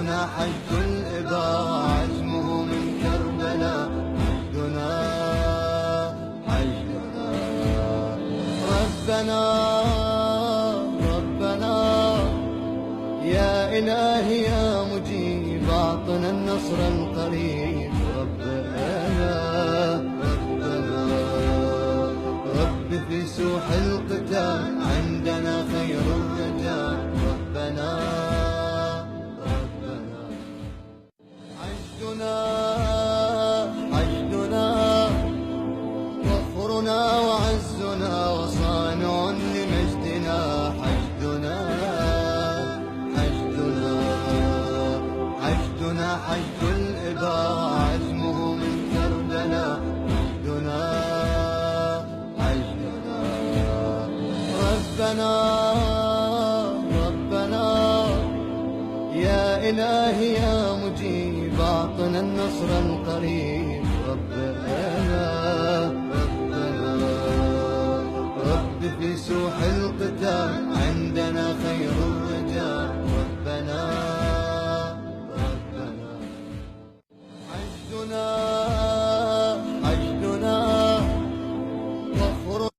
حجنا حج الإباء عزمه من كربلاء. حجنا حجنا ربنا ربنا يا إلهي يا مجيب أعطنا النصر القريب. ربنا ربنا رب في سوح القتال عندنا خير الرجال. ربنا ربنا حجنا حجنا وفرنا وعزنا وصانع لمجدنا. حجنا حجنا حجنا حج الإباء عزمه من كربلاء. حجنا حجنا ربنا ربنا يا إلهي يا مجيب أعطنا النصر القريب. ربنا ربنا رب في سوح القتال عندنا خير